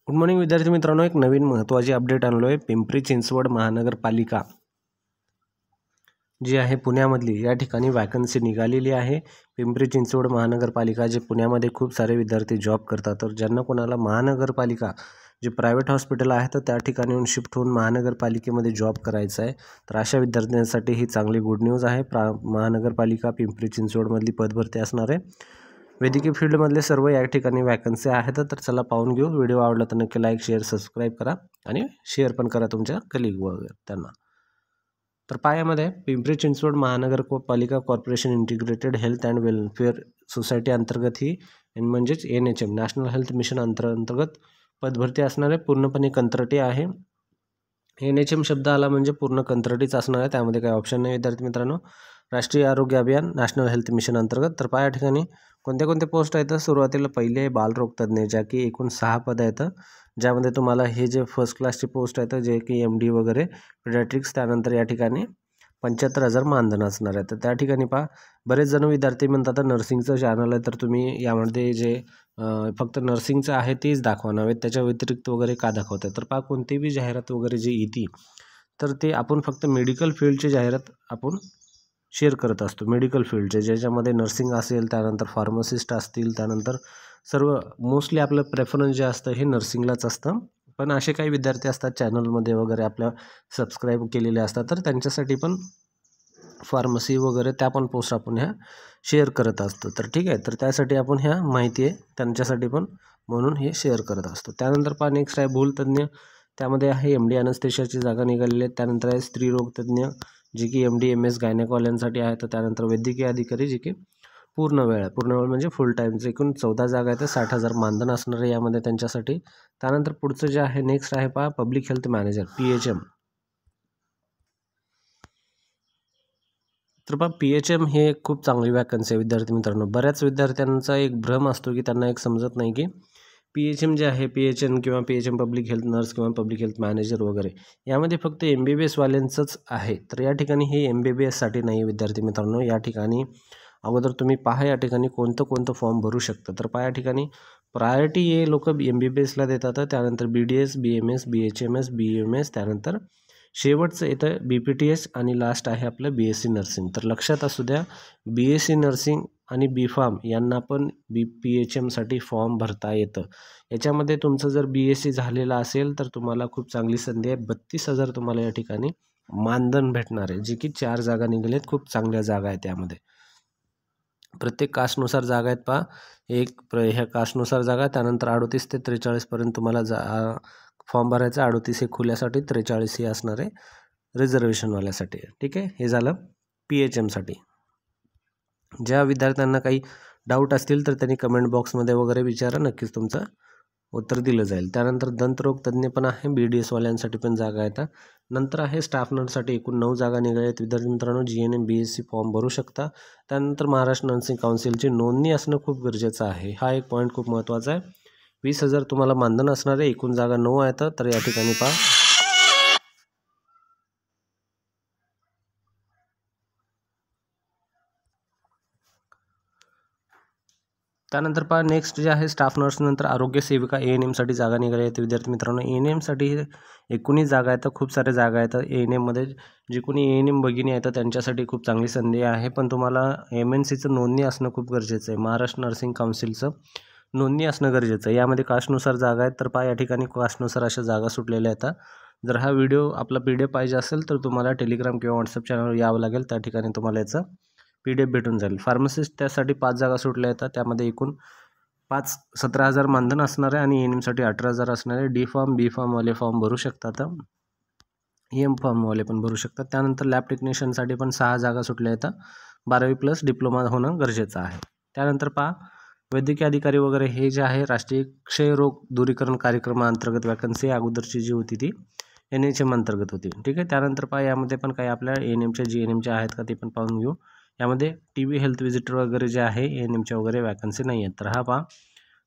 Good morning विद्यार्थी मित्रांनो, एक नवीन महत्त्वाची अपडेट आणलो आहे. पिंपरी चिंचवड महानगरपालिका जी आहे पुण्यामधली, या ठिकाणी वॅकन्सी निघालेली आहे. पिंपरी चिंचवड महानगरपालिका जे पुण्यामध्ये खूप सारे विद्यार्थी जॉब करतात, तर ज्यांना कोणाला महानगरपालिका जे प्रायव्हेट हॉस्पिटल आहे तर त्या ठिकाणी येऊन शिफ्ट होऊन महानगरपालिकेमध्ये जॉब करायचा आहे, तर अशा विद्यार्थ्यांसाठी ही चांगली गुड न्यूज आहे. महानगरपालिका पिंपरी चिंचवडमधली पदभरती असणार आहे. वैद्यकीय फील्डमधले सर्व या ठिकाणी वॅकन्सी आहेत. तर चला पाहून घेऊ. व्हिडिओ आवडला तर नक्की लाईक शेअर सबस्क्राईब करा आणि शेअर पण करा तुमच्या कलिग वगैरे त्यांना. तर पायामध्ये पिंपरी चिंचवड महानगरपालिका corporation integrated health and welfare society अंतर्गत ही म्हणजेच NHM नॅशनल हेल्थ मिशन अंतर्गत पदभरती असणार आहे. पूर्णपणे कंत्राटी आहे. NHM शब्द आला म्हणजे पूर्ण कंत्राटीच असणार आहे, त्यामध्ये काही ऑप्शन नाही विद्यार्थी मित्रांनो. राष्ट्रीय आरोग्य अभियान नॅशनल हेल्थ मिशन अंतर्गत. तर या ठिकाणी कोणत्या कोणत्या पोस्ट आहेत. सुरुवातीला पहिले बालरोग तज्ज्ञ, ज्या की एकूण 6 पद आहेत, ज्यामध्ये तुम्हाला हे जे फर्स्ट क्लासची पोस्ट आहेत जे की MD वगैरे पिडियाट्रिक्स, त्यानंतर या ठिकाणी 75,000 मानधन असणार आहे. तर त्या ठिकाणी बरेच जण विद्यार्थी म्हणतात नर्सिंगचं चॅनल आहे, तर तुम्ही यामध्ये जे फक्त नर्सिंगचं आहे तेच दाखवा, नव्हे त्याच्या व्यतिरिक्त वगैरे का दाखवत आहे. तर कोणती बी जाहिरात वगैरे जी येते तर ते आपण फक्त मेडिकल फील्डची जाहिरात आपण शेअर करत असतो. मेडिकल फील्डचे ज्याच्यामध्ये नर्सिंग असेल, त्यानंतर फार्मासिस्ट असतील, त्यानंतर सर्व मोस्टली आपलं प्रेफरन्स जे असतं हे नर्सिंगलाच असतं. पण असे काही विद्यार्थी असतात चॅनलमध्ये वगैरे आपल्या सबस्क्राईब केलेले असतात, तर त्यांच्यासाठी पण फार्मसी वगैरे त्या पण पोस्ट आपण ह्या शेअर करत असतो. तर ठीक आहे, तर त्यासाठी आपण ह्या माहिती आहे त्यांच्यासाठी पण म्हणून हे शेअर करत असतो. त्यानंतर नेक्स्ट आहे भूलतज्ञ, त्यामध्ये आहे MD अनस्थेशियाची जागा निघालेली आहे. त्यानंतर आहे स्त्रीरोग तज्ज्ञ, जे की MD MS गायनेकवाल्यांसाठी आहे. तर त्यानंतर वैद्यकीय अधिकारी, जे की पूर्ण वेळ म्हणजे फुल टाईमचं, एकूण 14 जागा आहेत. 60,000 मानधन असणार आहे यामध्ये त्यांच्यासाठी. त्यानंतर पुढचं जे आहे नेक्स्ट आहे पब्लिक हेल्थ मॅनेजर PHM. तर PHM हे खूप चांगली वॅकन्सी आहे विद्यार्थी मित्रांनो. बऱ्याच विद्यार्थ्यांचा एक भ्रम असतो की त्यांना एक समजत नाही की PHM जे आहे PHN किंवा PHM पब्लिक हेल्थ नर्स किंवा पब्लिक हेल्थ मॅनेजर वगैरे यामध्ये फक्त MBBS वाल्यांचंच आहे. तर या ठिकाणी हे MBBS साठी नाही विद्यार्थी मित्रांनो. या ठिकाणी अगोदर तुम्ही या ठिकाणी कोणतं फॉर्म भरू शकता. तर या ठिकाणी प्रायोरिटी हे लोक MBBSला देतात. त्यानंतर BDS, BMS, BHMS, BMS, त्यानंतर शेवटचं येतं BPTS आणि लास्ट आहे आपलं BSc नर्सिंग. तर लक्षात असू द्या, BSc नर्सिंग आणि B.Pharm यांना पण PHMसाठी फॉर्म भरता येतं. याच्यामध्ये तुमचं जर BSc झालेलं असेल तर तुम्हाला खूप चांगली संधी आहे. 32,000 तुम्हाला या ठिकाणी मानधन भेटणार आहे, जे की 4 जागा निघालेत. खूप चांगल्या जागा आहेत त्यामध्ये. प्रत्येक कास्टनुसार जागा आहेत ह्या कास्टनुसार जागा. त्यानंतर 38 ते 43 पर्यंत तुम्हाला फॉर्म भरायचा. 38 हे खुल्यासाठी, 43 हे असणार आहे रिझर्वेशनवाल्यासाठी. ठीक आहे, हे झालं PHMसाठी. ज्या विद्यार्थ्यांना काही डाऊट असतील तर त्यांनी कमेंट बॉक्समध्ये वगैरे विचारा, नक्कीच तुमचं उत्तर दिलं जाईल. त्यानंतर दंतरोग तज्ज्ञ पण आहे, BDS वाल्यांसाठी पण जागा आहेत. नंतर आहे स्टाफ नर्ससाठी एकूण 9 जागा निघाल्या आहेत विद्यार्थी मित्रांनो. GNM BSc फॉर्म भरू शकता. त्यानंतर महाराष्ट्र नर्सिंग काउन्सिलची नोंदणी असणं खूप गरजेचं आहे. हा एक पॉईंट खूप महत्त्वाचा आहे. 20,000 तुम्हाला मानधन असणार आहे. एकूण जागा 9 आहेत. तर या ठिकाणी त्यानंतर नेक्स्ट जे आहे स्टाफ नर्स, नंतर आरोग्य सेविका ANMसाठी जागा निघाल्या आहेत विद्यार्थी मित्रांनो. ANMसाठी 19 जागा आहेत. खूप साऱ्या जागा आहेत ANMमध्ये. जे कोणी ANM भगिनी आहेत त्यांच्यासाठी खूप चांगली संधी आहे. पण तुम्हाला MNCचं नोंदणी असणं खूप गरजेचं आहे. महाराष्ट्र नर्सिंग काउन्सिलचं नोंदणी असणं गरजेचं आहे. यामध्ये कास्टनुसार जागा आहेत. तर या ठिकाणी कास्टनुसार अशा जागा सुटलेल्या आहेत. जर हा व्हिडिओ आपला PDF पाहिजे असेल तर तुम्हाला टेलिग्राम किंवा व्हॉट्सअप चॅनलवर यावं लागेल. त्या ठिकाणी तुम्हाला याचं PDF भेटून जाईल. फार्मासिस्ट त्यासाठी 5 जागा सुटल्या आहेत. त्यामध्ये एकूण 17,000 मानधन असणार आहे आणि ANMसाठी 18,000 असणार आहे. D.Pharm, B.Pharm वाले फॉर्म भरू शकतात. M.Pharm वाले पण भरू शकतात. त्यानंतर लॅब टेक्निशियनसाठी पण 6 जागा सुटल्या आहेत. 12वी+ डिप्लोमा होणं गरजेचं आहे. त्यानंतर वैद्यकीय अधिकारी वगैरे हे जे आहे राष्ट्रीय क्षयरोग दूरीकरण कार्यक्रमाअंतर्गत वॅकन्सी अगोदरची जी होती ती NHM अंतर्गत होती. ठीक आहे. त्यानंतर यामध्ये पण काही आपल्या ANMच्या GNMच्या आहेत का ते पण पाहून घेऊ. यामध्ये TB हेल्थ विजिटर वगैरे जे आहे ANMच्या वगैरे वॅकन्सी नाही आहेत. तर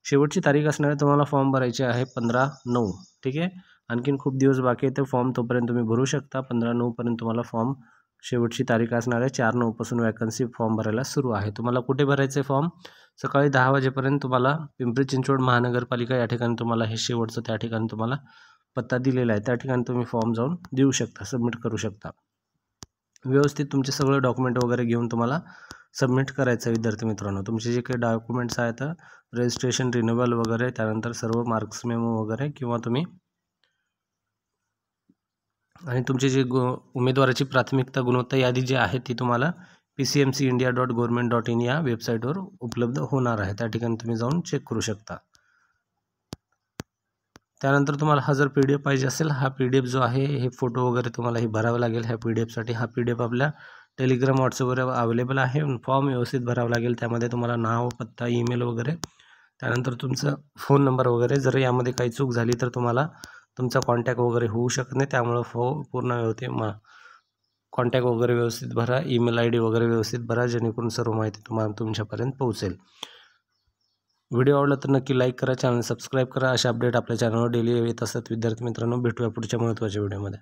शेवटची तारीख असणार आहे तुम्हाला फॉर्म भरायचे आहे 15/9. ठीक आहे. आणखीन खूप दिवस बाकी आहे ते फॉर्म, तोपर्यंत तुम्ही भरू शकता. 15/9 पर्यंत तुम्हाला फॉर्म शेवटची तारीख असणार आहे 4/9 पासून वॅकन्सी फॉर्म भरायला सुरू आहे. तुम्हाला कुठे भरायचं आहे फॉर्म? सकाळी 10 वाजेपर्यंत तुम्हाला पिंपरी चिंचवड महानगरपालिका या ठिकाणी तुम्हाला हे शेवटचं त्या ठिकाणी तुम्हाला पत्ता दिलेला आहे. त्या ठिकाणी तुम्ही फॉर्म जाऊन देऊ शकता, सबमिट करू शकता. व्यवस्थित तुमचे सगळे डॉक्युमेंट वगैरे घेऊन तुम्हाला सबमिट करायचं आहे विद्यार्थी मित्रांनो. तुमचे जे काही डॉक्युमेंट्स आहेत रजिस्ट्रेशन रिन्युअल वगैरे, त्यानंतर सर्व मार्क्स मेमो वगैरे, किंवा तुम्ही आणि तुमची जी उमेदवाराची प्राथमिकता गुणवत्ता यादी जी आहे ती तुम्हाला pcmcindia.government.in या वेबसाईटवर उपलब्ध होणार आहे. त्या ठिकाणी तुम्ही जाऊन चेक करू शकता. त्यानंतर तुम्हाला हा जर PDF पाहिजे असेल, हा PDF जो आहे हे फोटो वगैरे तुम्हाला हे भरावं लागेल. ह्या PDFसाठी हा PDF आपल्या टेलिग्राम व्हॉट्सअपवर अवेलेबल आहे. फॉर्म व्यवस्थित भरावा लागेल. त्यामध्ये तुम्हाला नाव, पत्ता, ईमेल वगैरे, त्यानंतर तुमचा फोन नंबर वगैरे, जर यामध्ये काही चूक झाली तर तुम्हाला तुमचा कॉन्टॅक्ट वगैरे होऊ शकत नाही. त्यामुळं पूर्ण व्यवस्थित कॉन्टॅक्ट वगैरे व्यवस्थित भरा, ईमेल ID वगैरे व्यवस्थित भरा, जेणेकरून सर्व माहिती तुम्हाला तुमच्यापर्यंत पोहोचेल. व्हिडिओ आवडला तर नक्की लाईक करा, चॅनल सबस्क्राईब करा. अशा अपडेट आपल्या चॅनलवर डेली येत असतात विद्यार्थी मित्रांनो. भेटूया पुढच्या महत्त्वाच्या व्हिडिओमध्ये.